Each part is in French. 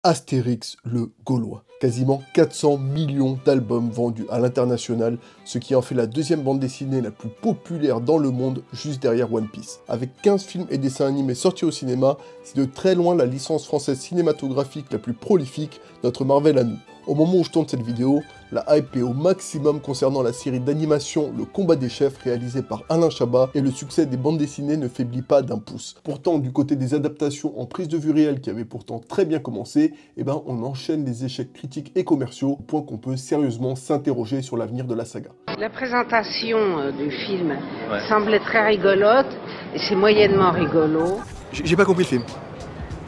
Astérix le Gaulois. Quasiment 400 millions d'albums vendus à l'international, ce qui en fait la deuxième bande dessinée la plus populaire dans le monde, juste derrière One Piece. Avec 15 films et dessins animés sortis au cinéma, c'est de très loin la licence française cinématographique la plus prolifique, notre Marvel à nous. Au moment où je tourne cette vidéo, la hype est au maximum concernant la série d'animation Le Combat des Chefs réalisée par Alain Chabat et le succès des bandes dessinées ne faiblit pas d'un pouce. Pourtant, du côté des adaptations en prise de vue réelle qui avaient pourtant très bien commencé, on enchaîne les échecs critiques et commerciaux au point qu'on peut sérieusement s'interroger sur l'avenir de la saga. La présentation du film semblait très rigolote et c'est moyennement rigolo. J'ai pas compris le film.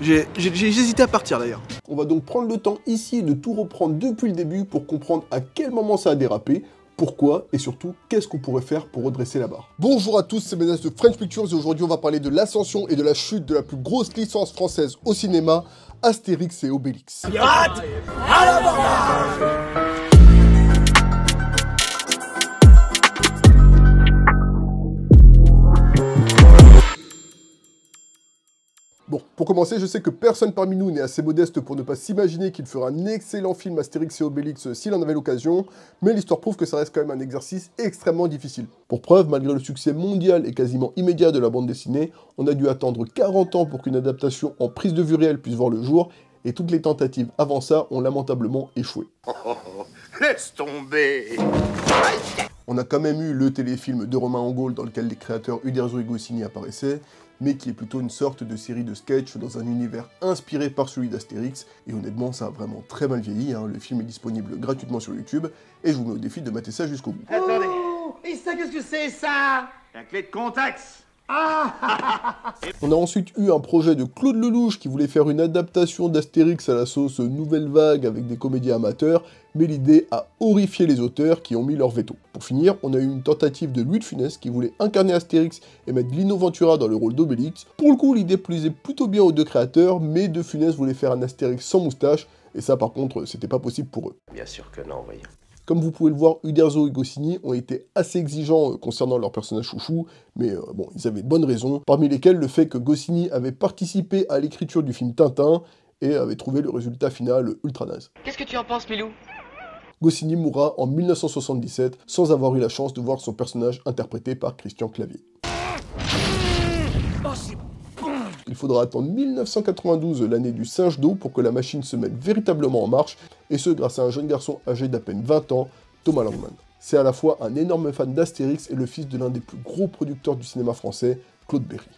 J'ai hésité à partir d'ailleurs. On va donc prendre le temps ici de tout reprendre depuis le début pour comprendre à quel moment ça a dérapé, pourquoi et surtout qu'est-ce qu'on pourrait faire pour redresser la barre. Bonjour à tous, c'est Ménès de French Pictures et aujourd'hui on va parler de l'ascension et de la chute de la plus grosse licence française au cinéma, Astérix et Obélix. Pirates à l'abordage. Bon, pour commencer, je sais que personne parmi nous n'est assez modeste pour ne pas s'imaginer qu'il fera un excellent film Astérix et Obélix s'il en avait l'occasion, mais l'histoire prouve que ça reste quand même un exercice extrêmement difficile. Pour preuve, malgré le succès mondial et quasiment immédiat de la bande dessinée, on a dû attendre 40 ans pour qu'une adaptation en prise de vue réelle puisse voir le jour, et toutes les tentatives avant ça ont lamentablement échoué. Laisse tomber. On a quand même eu le téléfilm de Romain Angault dans lequel les créateurs Uderzo et Goscinny apparaissaient, mais qui est plutôt une sorte de série de sketchs dans un univers inspiré par celui d'Astérix, et honnêtement ça a vraiment très mal vieilli, le film est disponible gratuitement sur YouTube, et je vous mets au défi de mater ça jusqu'au bout. Attendez. Et ça, qu'est-ce que c'est ça? La clé de Contax. On a ensuite eu un projet de Claude Lelouch qui voulait faire une adaptation d'Astérix à la sauce Nouvelle Vague avec des comédiens amateurs, mais l'idée a horrifié les auteurs qui ont mis leur veto. Pour finir, on a eu une tentative de Louis de Funès qui voulait incarner Astérix et mettre Lino Ventura dans le rôle d'Obélix. Pour le coup, l'idée plaisait plutôt bien aux deux créateurs, mais De Funès voulait faire un Astérix sans moustache, et ça par contre, c'était pas possible pour eux. Bien sûr que non, voyons. Comme vous pouvez le voir, Uderzo et Goscinny ont été assez exigeants concernant leur personnage chouchou, mais bon, ils avaient de bonnes raisons, parmi lesquelles le fait que Goscinny avait participé à l'écriture du film Tintin et avait trouvé le résultat final ultra naze. Qu'est-ce que tu en penses, Milou? Goscinny mourra en 1977 sans avoir eu la chance de voir son personnage interprété par Christian Clavier. Il faudra attendre 1992, l'année du singe d'eau, pour que la machine se mette véritablement en marche, et ce grâce à un jeune garçon âgé d'à peine 20 ans, Thomas Langman. C'est à la fois un énorme fan d'Astérix et le fils de l'un des plus gros producteurs du cinéma français, Claude Berry.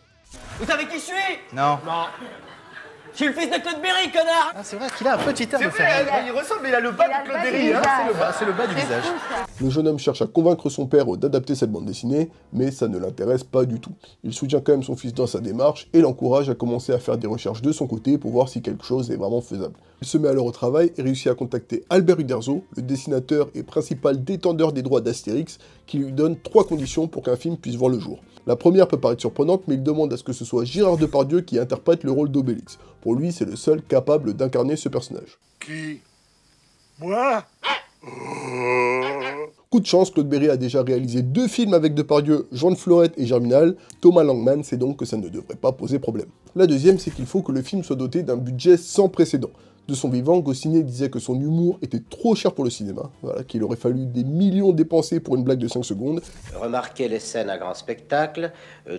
Vous savez qui je suis? Non. Je suis le fils de Claude Berry, connard! Ah, c'est vrai qu'il a un petit air de C'est faire. vrai, il ressemble, mais il a le bas de Claude Berry. C'est le bas du visage. Le jeune homme cherche à convaincre son père d'adapter cette bande dessinée, mais ça ne l'intéresse pas du tout. Il soutient quand même son fils dans sa démarche et l'encourage à commencer à faire des recherches de son côté pour voir si quelque chose est vraiment faisable. Il se met alors au travail et réussit à contacter Albert Uderzo, le dessinateur et principal détendeur des droits d'Astérix, qui lui donne 3 conditions pour qu'un film puisse voir le jour. La première peut paraître surprenante, mais il demande à ce que ce soit Gérard Depardieu qui interprète le rôle d'Obélix. Pour lui, c'est le seul capable d'incarner ce personnage. Qui? Moi? Coup de chance, Claude Berry a déjà réalisé 2 films avec Depardieu, Jean de Florette et Germinal. Thomas Langman sait donc que ça ne devrait pas poser problème. La deuxième, c'est qu'il faut que le film soit doté d'un budget sans précédent. De son vivant, Goscinny disait que son humour était trop cher pour le cinéma, qu'il aurait fallu des millions dépensés pour une blague de 5 secondes. Remarquez les scènes à grand spectacle,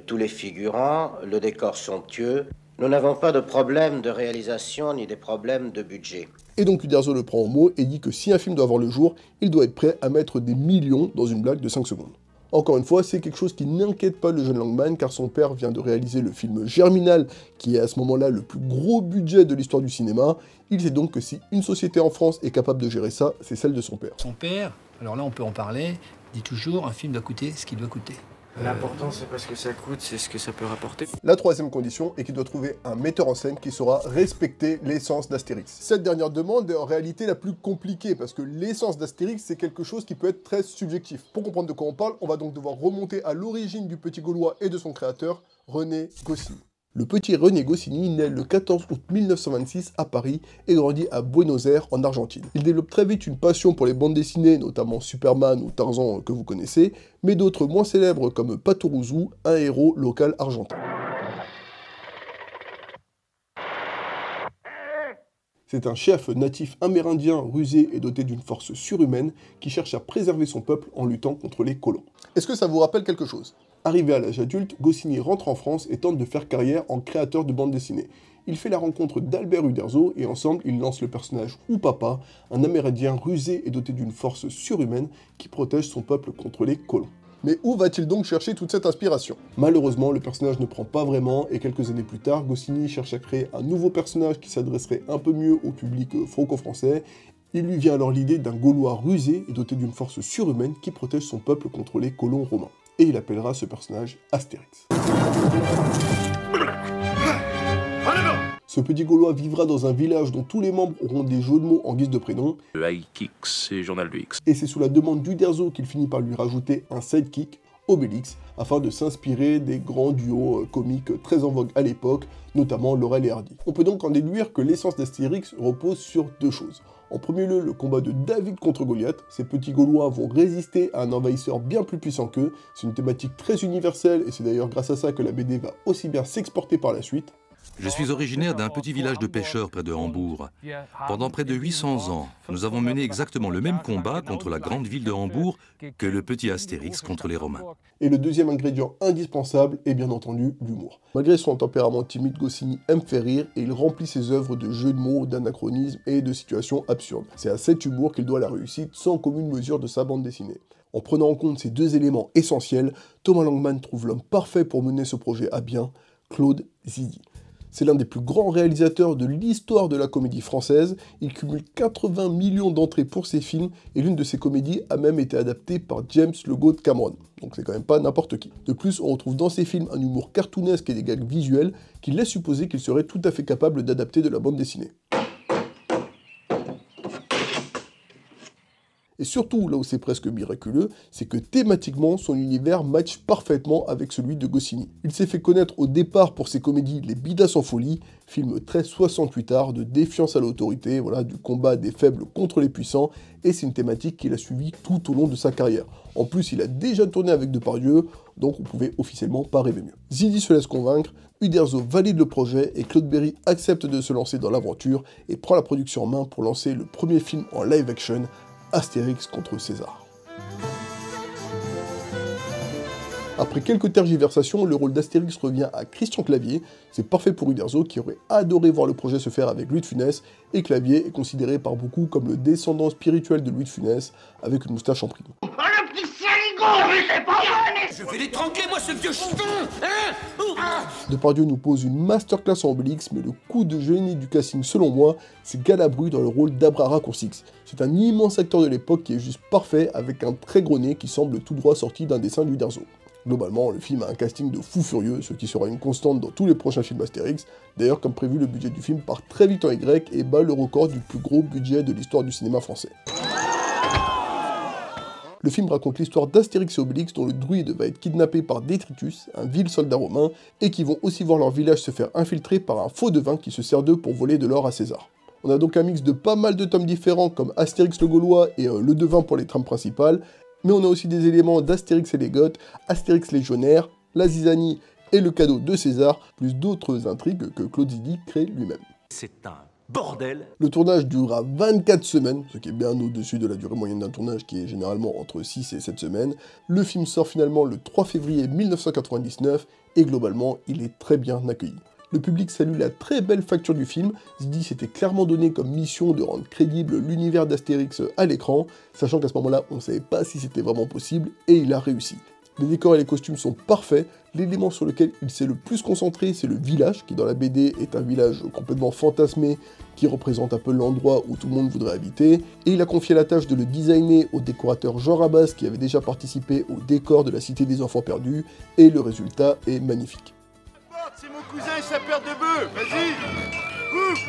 tous les figurants, le décor somptueux. Nous n'avons pas de problème de réalisation ni des problèmes de budget. Et donc Uderzo le prend au mot et dit que si un film doit voir le jour, il doit être prêt à mettre des millions dans une blague de 5 secondes. Encore une fois, c'est quelque chose qui n'inquiète pas le jeune Langman, car son père vient de réaliser le film Germinal, qui est à ce moment-là le plus gros budget de l'histoire du cinéma. Il sait donc que si une société en France est capable de gérer ça, c'est celle de son père. Son père, alors là on peut en parler, dit toujours un film doit coûter ce qu'il doit coûter. L'important, c'est pas ce que ça coûte, c'est ce que ça peut rapporter. La troisième condition est qu'il doit trouver un metteur en scène qui saura respecter l'essence d'Astérix. Cette dernière demande est en réalité la plus compliquée, parce que l'essence d'Astérix, c'est quelque chose qui peut être très subjectif. Pour comprendre de quoi on parle, on va donc devoir remonter à l'origine du petit Gaulois et de son créateur, René Goscinny. Le petit René Goscinny naît le 14 août 1926 à Paris et grandit à Buenos Aires en Argentine. Il développe très vite une passion pour les bandes dessinées, notamment Superman ou Tarzan que vous connaissez, mais d'autres moins célèbres comme Patoruzú, un héros local argentin. C'est un chef natif amérindien rusé et doté d'une force surhumaine qui cherche à préserver son peuple en luttant contre les colons. Est-ce que ça vous rappelle quelque chose? Arrivé à l'âge adulte, Goscinny rentre en France et tente de faire carrière en créateur de bande dessinée. Il fait la rencontre d'Albert Uderzo et ensemble, ils lancent le personnage Oupapa, un Amérindien rusé et doté d'une force surhumaine qui protège son peuple contre les colons. Mais où va-t-il donc chercher toute cette inspiration? Malheureusement, le personnage ne prend pas vraiment et quelques années plus tard, Goscinny cherche à créer un nouveau personnage qui s'adresserait un peu mieux au public franco-français. Il lui vient alors l'idée d'un Gaulois rusé et doté d'une force surhumaine qui protège son peuple contre les colons romains. Et il appellera ce personnage Astérix. Ce petit Gaulois vivra dans un village dont tous les membres auront des jeux de mots en guise de prénom. X et Journal de X. Et c'est sous la demande d'Uderzo qu'il finit par lui rajouter un sidekick, Obélix, afin de s'inspirer des grands duos comiques très en vogue à l'époque, notamment Laurel et Hardy. On peut donc en déduire que l'essence d'Astérix repose sur deux choses. En premier lieu, le combat de David contre Goliath. Ces petits Gaulois vont résister à un envahisseur bien plus puissant qu'eux. C'est une thématique très universelle et c'est d'ailleurs grâce à ça que la BD va aussi bien s'exporter par la suite. Je suis originaire d'un petit village de pêcheurs près de Hambourg. Pendant près de 800 ans, nous avons mené exactement le même combat contre la grande ville de Hambourg que le petit Astérix contre les Romains. Et le deuxième ingrédient indispensable est bien entendu l'humour. Malgré son tempérament timide, Goscinny aime faire rire et il remplit ses œuvres de jeux de mots, d'anachronismes et de situations absurdes. C'est à cet humour qu'il doit la réussite sans commune mesure de sa bande dessinée. En prenant en compte ces deux éléments essentiels, Thomas Langmann trouve l'homme parfait pour mener ce projet à bien, Claude Zidi. C'est l'un des plus grands réalisateurs de l'histoire de la comédie française. Il cumule 80 millions d'entrées pour ses films et l'une de ses comédies a même été adaptée par James Le Goat Cameron. Donc c'est quand même pas n'importe qui. De plus, on retrouve dans ses films un humour cartoonesque et des gags visuels qui laissent supposer qu'il serait tout à fait capable d'adapter de la bande dessinée. Et surtout, là où c'est presque miraculeux, c'est que thématiquement, son univers matche parfaitement avec celui de Goscinny. Il s'est fait connaître au départ pour ses comédies Les Bidas en folie, film très 68 art de défiance à l'autorité, voilà, du combat des faibles contre les puissants, et c'est une thématique qu'il a suivie tout au long de sa carrière. En plus, il a déjà tourné avec Depardieu, donc on pouvait officiellement pas rêver mieux. Zidi se laisse convaincre, Uderzo valide le projet et Claude Berry accepte de se lancer dans l'aventure et prend la production en main pour lancer le premier film en live action, Astérix contre César. Après quelques tergiversations, le rôle d'Astérix revient à Christian Clavier. C'est parfait pour Uderzo qui aurait adoré voir le projet se faire avec Louis de Funès, et Clavier est considéré par beaucoup comme le descendant spirituel de Louis de Funès, avec une moustache en prime. Oh le petit saligo, mais c'est pas vrai! Je vais l'étrangler, moi, ce vieux chiton, hein! Depardieu nous pose une masterclass en Obélix, mais le coup de génie du casting, selon moi, c'est Galabru dans le rôle d'Abrara Coursix. C'est un immense acteur de l'époque qui est juste parfait, avec un très gros nez qui semble tout droit sorti d'un dessin d'Uderzo. Globalement, le film a un casting de fou furieux, ce qui sera une constante dans tous les prochains films Astérix. D'ailleurs, comme prévu, le budget du film part très vite en Y et bat le record du plus gros budget de l'histoire du cinéma français. Le film raconte l'histoire d'Astérix et Obélix dont le druide va être kidnappé par Détritus, un vil soldat romain, et qui vont aussi voir leur village se faire infiltrer par un faux devin qui se sert d'eux pour voler de l'or à César. On a donc un mix de pas mal de tomes différents comme Astérix le Gaulois et le devin pour les trames principales, mais on a aussi des éléments d'Astérix et les Goths, Astérix légionnaire, la zizanie et le cadeau de César, plus d'autres intrigues que Claude Zidi crée lui-même. C'est un bordel. Le tournage durera 24 semaines, ce qui est bien au-dessus de la durée moyenne d'un tournage qui est généralement entre 6 et 7 semaines. Le film sort finalement le 3 février 1999 et globalement, il est très bien accueilli. Le public salue la très belle facture du film. Zidi s'était clairement donné comme mission de rendre crédible l'univers d'Astérix à l'écran, sachant qu'à ce moment-là, on ne savait pas si c'était vraiment possible, et il a réussi. Les décors et les costumes sont parfaits. L'élément sur lequel il s'est le plus concentré, c'est le village, qui dans la BD est un village complètement fantasmé, qui représente un peu l'endroit où tout le monde voudrait habiter. Et il a confié la tâche de le designer au décorateur Jean Rabas, qui avait déjà participé au décor de la Cité des Enfants Perdus, et le résultat est magnifique. C'est mon cousin et sa paire de bœufs, vas-y! Ouf!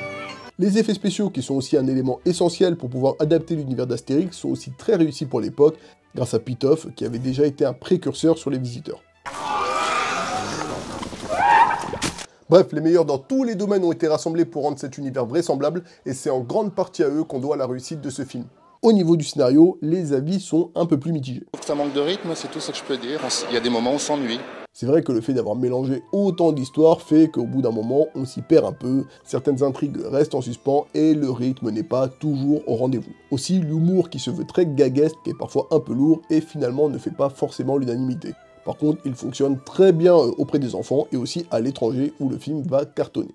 Les effets spéciaux, qui sont aussi un élément essentiel pour pouvoir adapter l'univers d'Astérix, sont aussi très réussis pour l'époque, grâce à Pitoff, qui avait déjà été un précurseur sur les visiteurs. Bref, les meilleurs dans tous les domaines ont été rassemblés pour rendre cet univers vraisemblable, et c'est en grande partie à eux qu'on doit la réussite de ce film. Au niveau du scénario, les avis sont un peu plus mitigés. Ça manque de rythme, c'est tout ce que je peux dire. Il y a des moments où on s'ennuie. C'est vrai que le fait d'avoir mélangé autant d'histoires fait qu'au bout d'un moment, on s'y perd un peu, certaines intrigues restent en suspens et le rythme n'est pas toujours au rendez-vous. Aussi, l'humour qui se veut très gaguesque est parfois un peu lourd et finalement ne fait pas forcément l'unanimité. Par contre, il fonctionne très bien auprès des enfants et aussi à l'étranger où le film va cartonner.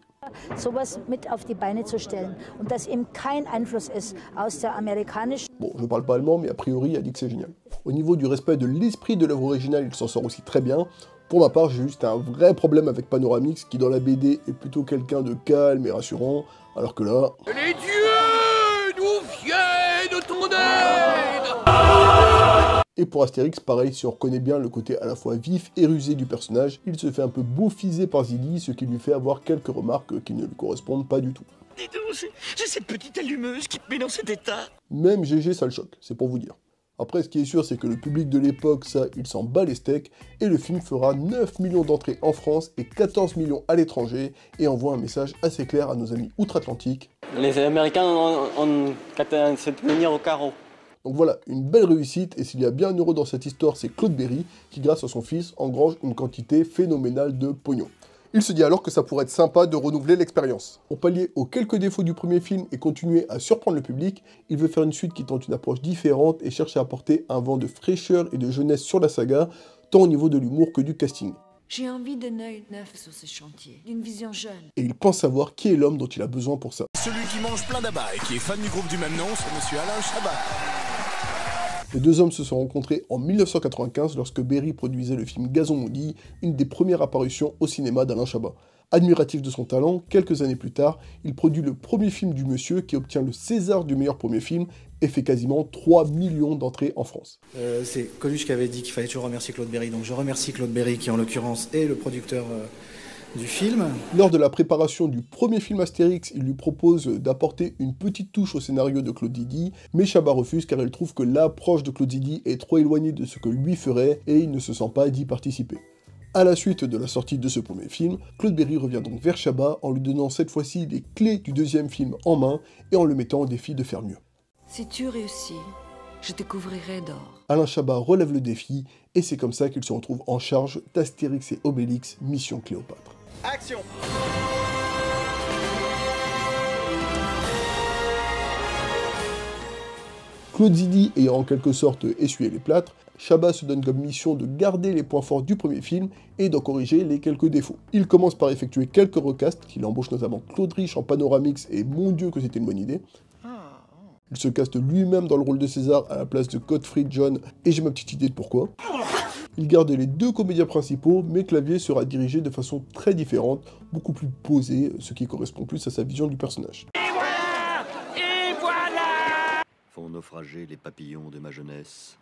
Sowas mit auf die Beine zu stellen und dass eben kein Einfluss ist aus der amerikanischen. Bon, je parle pas allemand, mais a priori, il a dit que c'est génial. Au niveau du respect de l'esprit de l'œuvre originale, il s'en sort aussi très bien. Pour ma part, j'ai juste un vrai problème avec Panoramix, qui dans la BD est plutôt quelqu'un de calme et rassurant, alors que là... Les dieux nous viennent de ton aide. Et pour Astérix, pareil, si on reconnaît bien le côté à la fois vif et rusé du personnage, il se fait un peu beaufiser par Ziggy, ce qui lui fait avoir quelques remarques qui ne lui correspondent pas du tout. Dis donc, c'est cette petite allumeuse qui te met dans cet état. Même GG, ça le choque, c'est pour vous dire. Après, ce qui est sûr, c'est que le public de l'époque, ça, il s'en bat les steaks, et le film fera 9 millions d'entrées en France et 14 millions à l'étranger, et envoie un message assez clair à nos amis outre-Atlantique. Les Américains ont se tenir au carreau. Donc voilà, une belle réussite, et s'il y a bien un heureux dans cette histoire, c'est Claude Berry, qui grâce à son fils engrange une quantité phénoménale de pognon. Il se dit alors que ça pourrait être sympa de renouveler l'expérience. Pour pallier aux quelques défauts du premier film et continuer à surprendre le public, il veut faire une suite qui tente une approche différente et cherche à apporter un vent de fraîcheur et de jeunesse sur la saga, tant au niveau de l'humour que du casting. J'ai envie d'un œil neuf sur ce chantier, d'une vision jeune. Et il pense savoir qui est l'homme dont il a besoin pour ça. Celui qui mange plein d'abats et qui est fan du groupe du même nom, c'est monsieur Alain Chabat. Les deux hommes se sont rencontrés en 1995 lorsque Berry produisait le film Gazon maudit, une des premières apparitions au cinéma d'Alain Chabat. Admiratif de son talent, quelques années plus tard, il produit le premier film du monsieur qui obtient le César du meilleur premier film et fait quasiment 3 millions d'entrées en France. C'est Coluche qui avait dit qu'il fallait toujours remercier Claude Berry, donc je remercie Claude Berry qui en l'occurrence est le producteur du film. Lors de la préparation du premier film Astérix, il lui propose d'apporter une petite touche au scénario de Claude Zidi, mais Chabat refuse car il trouve que l'approche de Claude Zidi est trop éloignée de ce que lui ferait et il ne se sent pas d'y participer. À la suite de la sortie de ce premier film, Claude Berry revient donc vers Chabat en lui donnant cette fois-ci les clés du deuxième film en main et en le mettant au défi de faire mieux. Si tu réussis, je te couvrirai d'or. Alain Chabat relève le défi et c'est comme ça qu'il se retrouve en charge d'Astérix et Obélix Mission Cléopâtre. Action! Claude Zidi ayant en quelque sorte essuyé les plâtres, Chabat se donne comme mission de garder les points forts du premier film et d'en corriger les quelques défauts. Il commence par effectuer quelques recastes, qu'il embauche notamment Claude Rich en Panoramix et mon dieu que c'était une bonne idée. Il se caste lui-même dans le rôle de César à la place de Gottfried John et j'ai ma petite idée de pourquoi. Il garde les deux comédiens principaux, mais Clavier sera dirigé de façon très différente, beaucoup plus posée, ce qui correspond plus à sa vision du personnage. Et voilà! Et voilà! Font naufrager les papillons de ma jeunesse.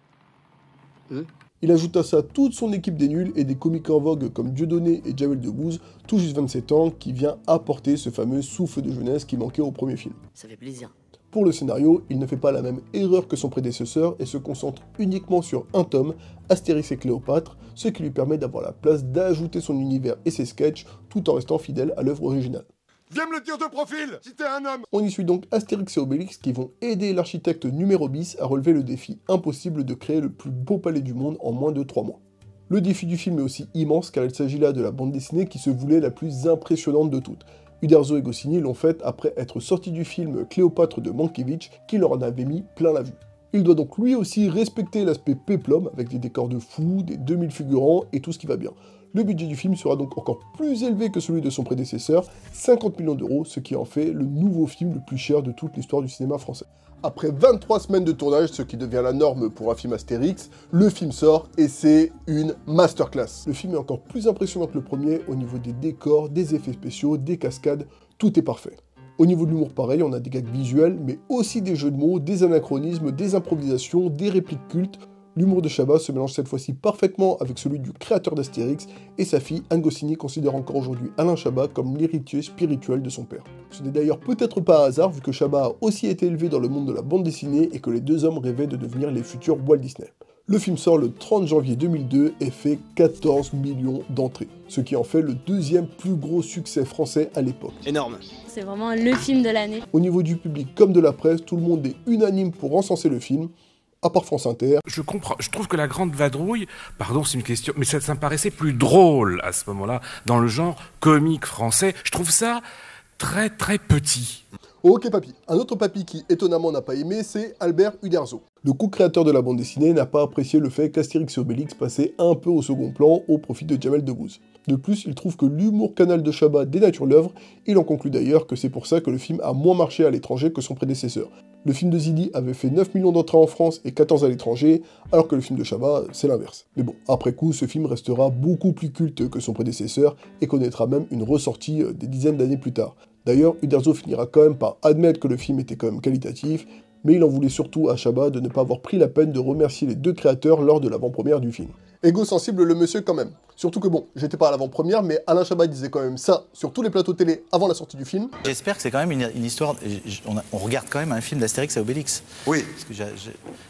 Il ajoute à ça toute son équipe des nuls et des comiques en vogue comme Dieudonné et Jamel Debbouze, tout juste 27 ans, qui vient apporter ce fameux souffle de jeunesse qui manquait au premier film. Ça fait plaisir. Pour le scénario, il ne fait pas la même erreur que son prédécesseur et se concentre uniquement sur un tome, Astérix et Cléopâtre, ce qui lui permet d'avoir la place d'ajouter son univers et ses sketchs tout en restant fidèle à l'œuvre originale. Viens me le dire de profil, si t'es un homme! On y suit donc Astérix et Obélix qui vont aider l'architecte numéro bis à relever le défi impossible de créer le plus beau palais du monde en moins de 3 mois. Le défi du film est aussi immense car il s'agit là de la bande dessinée qui se voulait la plus impressionnante de toutes. Uderzo et Goscinny l'ont faite après être sortis du film Cléopâtre de Mankiewicz qui leur en avait mis plein la vue. Il doit donc lui aussi respecter l'aspect péplum avec des décors de fou, des 2000 figurants et tout ce qui va bien. Le budget du film sera donc encore plus élevé que celui de son prédécesseur, 50 millions d'euros, ce qui en fait le nouveau film le plus cher de toute l'histoire du cinéma français. Après 23 semaines de tournage, ce qui devient la norme pour un film Astérix, le film sort et c'est une masterclass. Le film est encore plus impressionnant que le premier au niveau des décors, des effets spéciaux, des cascades, tout est parfait. Au niveau de l'humour pareil, on a des gags visuels, mais aussi des jeux de mots, des anachronismes, des improvisations, des répliques cultes. L'humour de Chabat se mélange cette fois-ci parfaitement avec celui du créateur d'Astérix, et sa fille, Anne Goscinny, considère encore aujourd'hui Alain Chabat comme l'héritier spirituel de son père. Ce n'est d'ailleurs peut-être pas un hasard, vu que Chabat a aussi été élevé dans le monde de la bande dessinée et que les deux hommes rêvaient de devenir les futurs Walt Disney. Le film sort le 30 janvier 2002 et fait 14 millions d'entrées, ce qui en fait le deuxième plus gros succès français à l'époque. Énorme. C'est vraiment le film de l'année. Au niveau du public comme de la presse, tout le monde est unanime pour encenser le film. à part France Inter. Je comprends, je trouve que La Grande Vadrouille, pardon c'est une question, mais ça me paraissait plus drôle à ce moment-là, dans le genre comique français. Je trouve ça très très petit. Ok papy. Un autre papy qui étonnamment n'a pas aimé, c'est Albert Uderzo. Le co-créateur de la bande dessinée n'a pas apprécié le fait qu'Astérix et Obélix passait un peu au second plan au profit de Jamel Debbouze. De plus, il trouve que l'humour canal de Chabat dénature l'œuvre, il en conclut d'ailleurs que c'est pour ça que le film a moins marché à l'étranger que son prédécesseur. Le film de Zidi avait fait 9 millions d'entrées en France et 14 à l'étranger, alors que le film de Chabat, c'est l'inverse. Mais bon, après coup, ce film restera beaucoup plus culte que son prédécesseur et connaîtra même une ressortie des dizaines d'années plus tard. D'ailleurs, Uderzo finira quand même par admettre que le film était quand même qualitatif, mais il en voulait surtout à Chabat de ne pas avoir pris la peine de remercier les deux créateurs lors de l'avant-première du film. Égo-sensible le monsieur quand même. Surtout que bon, j'étais pas à l'avant-première, mais Alain Chabat disait quand même ça sur tous les plateaux télé avant la sortie du film. J'espère que c'est quand même une histoire... On regarde quand même un film d'Astérix et Obélix. Oui. Parce que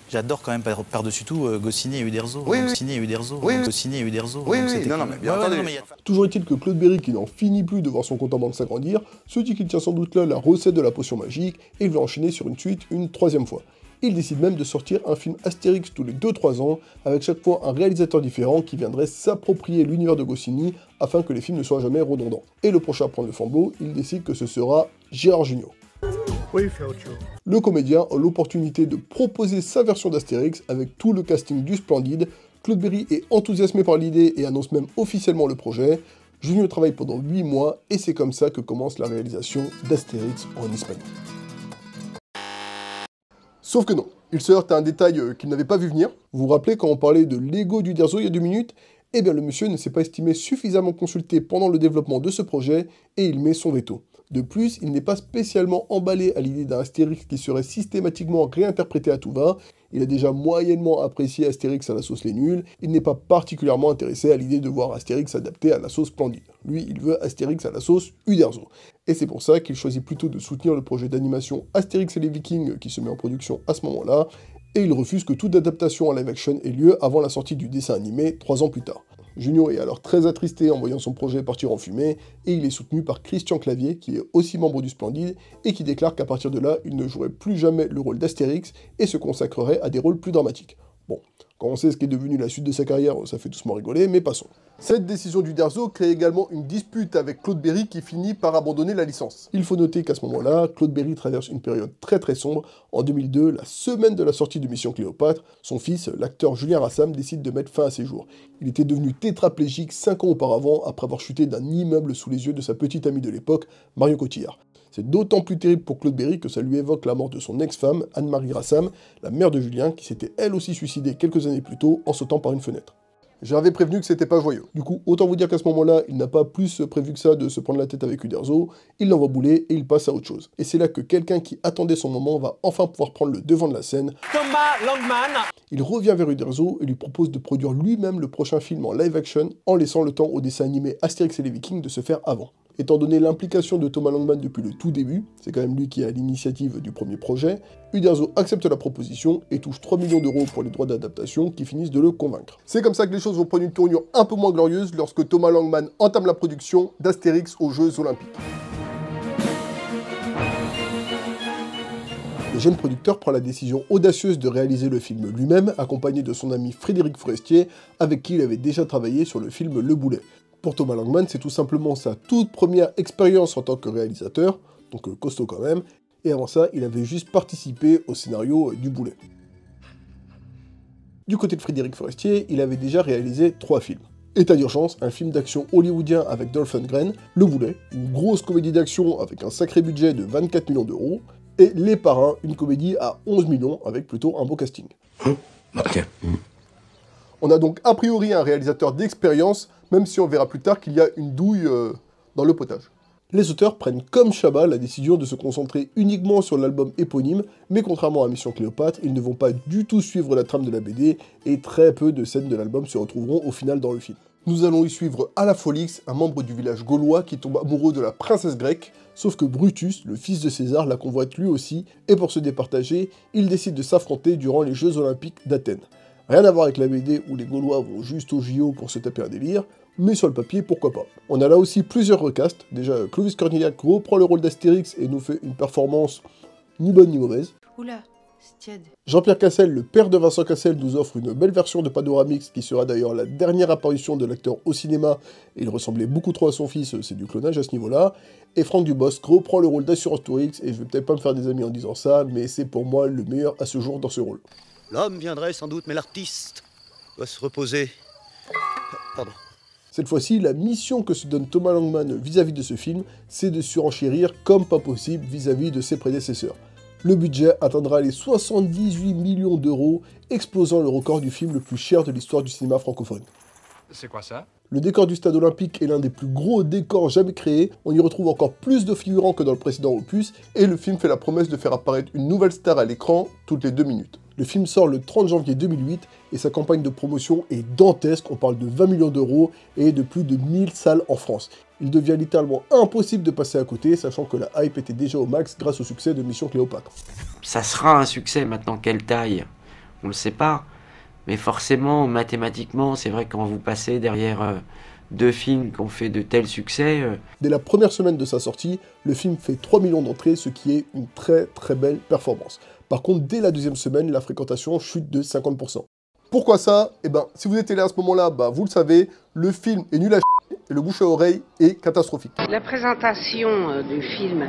j'adore quand même par-dessus tout Goscinny et Uderzo. Oui, Goscinny et Uderzo. Oui, Goscinny et Uderzo. Oui, oui, non, mais bien entendu. Toujours est-il que Claude Berry, qui n'en finit plus de voir son compte en banque s'agrandir, se dit qu'il tient sans doute là la recette de la potion magique et il veut enchaîner sur une suite une troisième fois. Il décide même de sortir un film Astérix tous les 2-3 ans, avec chaque fois un réalisateur différent qui viendrait s'approprier l'univers de Goscinny afin que les films ne soient jamais redondants. Et le prochain à prendre le flambeau, il décide que ce sera Gérard Jugnot. Oui, Ferruccio. Le comédien a l'opportunité de proposer sa version d'Astérix avec tout le casting du Splendide. Claude Berry est enthousiasmé par l'idée et annonce même officiellement le projet. Jugnot travaille pendant 8 mois et c'est comme ça que commence la réalisation d'Astérix en Espagne. Sauf que non, il se heurte à un détail qu'il n'avait pas vu venir. Vous vous rappelez quand on parlait de l'ego d'Uderzo il y a 2 minutes? Eh bien le monsieur ne s'est pas estimé suffisamment consulté pendant le développement de ce projet et il met son veto. De plus, il n'est pas spécialement emballé à l'idée d'un Astérix qui serait systématiquement réinterprété à tout va. Il a déjà moyennement apprécié Astérix à la sauce Les Nuls. Il n'est pas particulièrement intéressé à l'idée de voir Astérix adapté à la sauce Splendide. Lui, il veut Astérix à la sauce Uderzo. Et c'est pour ça qu'il choisit plutôt de soutenir le projet d'animation Astérix et les Vikings qui se met en production à ce moment-là. Et il refuse que toute adaptation en live action ait lieu avant la sortie du dessin animé 3 ans plus tard. Jugnot est alors très attristé en voyant son projet partir en fumée, et il est soutenu par Christian Clavier, qui est aussi membre du Splendide, et qui déclare qu'à partir de là, il ne jouerait plus jamais le rôle d'Astérix, et se consacrerait à des rôles plus dramatiques. Bon, quand on sait ce qui est devenu la suite de sa carrière, ça fait doucement rigoler, mais passons. Cette décision d'Uderzo crée également une dispute avec Claude Berry qui finit par abandonner la licence. Il faut noter qu'à ce moment-là, Claude Berry traverse une période très sombre. En 2002, la semaine de la sortie de Mission Cléopâtre, son fils, l'acteur Julien Rassam, décide de mettre fin à ses jours. Il était devenu tétraplégique 5 ans auparavant après avoir chuté d'un immeuble sous les yeux de sa petite amie de l'époque, Marion Cotillard. C'est d'autant plus terrible pour Claude Berry que ça lui évoque la mort de son ex-femme, Anne-Marie Rassam, la mère de Julien, qui s'était elle aussi suicidée quelques années plus tôt en sautant par une fenêtre. J'avais prévenu que c'était pas joyeux. Du coup, autant vous dire qu'à ce moment-là, il n'a pas plus prévu que ça de se prendre la tête avec Uderzo, il l'envoie bouler et il passe à autre chose. Et c'est là que quelqu'un qui attendait son moment va enfin pouvoir prendre le devant de la scène. Thomas Langman. Il revient vers Uderzo et lui propose de produire lui-même le prochain film en live action, en laissant le temps au dessin animé Astérix et les Vikings de se faire avant. Étant donné l'implication de Thomas Langman depuis le tout début, c'est quand même lui qui a l'initiative du premier projet, Uderzo accepte la proposition et touche 3 millions d'euros pour les droits d'adaptation qui finissent de le convaincre. C'est comme ça que les choses vont prendre une tournure un peu moins glorieuse lorsque Thomas Langman entame la production d'Astérix aux Jeux Olympiques. Le jeune producteur prend la décision audacieuse de réaliser le film lui-même, accompagné de son ami Frédéric Forestier, avec qui il avait déjà travaillé sur le film Le Boulet. Pour Thomas Langman, c'est tout simplement sa toute première expérience en tant que réalisateur, donc costaud quand même, et avant ça, il avait juste participé au scénario du Boulet. Du côté de Frédéric Forestier, il avait déjà réalisé 3 films. État d'urgence, un film d'action hollywoodien avec Dolph Lundgren, Le Boulet, une grosse comédie d'action avec un sacré budget de 24 millions d'euros, et Les Parrains, une comédie à 11 millions avec plutôt un beau casting. On a donc a priori un réalisateur d'expérience, même si on verra plus tard qu'il y a une douille dans le potage. Les auteurs prennent comme Chabat la décision de se concentrer uniquement sur l'album éponyme, mais contrairement à Mission Cléopâtre, ils ne vont pas du tout suivre la trame de la BD, et très peu de scènes de l'album se retrouveront au final dans le film. Nous allons y suivre Alafolix, un membre du village gaulois qui tombe amoureux de la princesse grecque, sauf que Brutus, le fils de César, la convoite lui aussi, et pour se départager, ils décident de s'affronter durant les Jeux Olympiques d'Athènes. Rien à voir avec la BD où les Gaulois vont juste au JO pour se taper un délire, mais sur le papier, pourquoi pas. On a là aussi plusieurs recasts. Déjà, Clovis Cornillac reprend le rôle d'Astérix et nous fait une performance ni bonne ni mauvaise. Oula, Jean-Pierre Cassel, le père de Vincent Cassel, nous offre une belle version de Panoramix qui sera d'ailleurs la dernière apparition de l'acteur au cinéma. Il ressemblait beaucoup trop à son fils, c'est du clonage à ce niveau-là. Et Franck Dubosc reprend le rôle d'Assurance Tourix, et je vais peut-être pas me faire des amis en disant ça, mais c'est pour moi le meilleur à ce jour dans ce rôle. L'homme viendrait sans doute, mais l'artiste doit se reposer. Pardon. Cette fois-ci, la mission que se donne Thomas Langman vis-à-vis de ce film, c'est de surenchérir comme pas possible vis-à-vis de ses prédécesseurs. Le budget atteindra les 78 millions d'euros, explosant le record du film le plus cher de l'histoire du cinéma francophone. C'est quoi ça? Le décor du stade olympique est l'un des plus gros décors jamais créés, on y retrouve encore plus de figurants que dans le précédent opus, et le film fait la promesse de faire apparaître une nouvelle star à l'écran toutes les 2 minutes. Le film sort le 30 janvier 2008, et sa campagne de promotion est dantesque, on parle de 20 millions d'euros et de plus de 1000 salles en France. Il devient littéralement impossible de passer à côté, sachant que la hype était déjà au max grâce au succès de Mission Cléopâtre. Ça sera un succès maintenant, quelle taille? On le sait pas. Mais forcément, mathématiquement, c'est vrai que quand vous passez derrière 2 films qui ont fait de tels succès... Dès la première semaine de sa sortie, le film fait 3 millions d'entrées, ce qui est une très très belle performance. Par contre, dès la deuxième semaine, la fréquentation chute de 50%. Pourquoi ça? Eh ben, si vous étiez là à ce moment-là, vous le savez, le film est nul à chier et le bouche à oreille est catastrophique. La présentation du film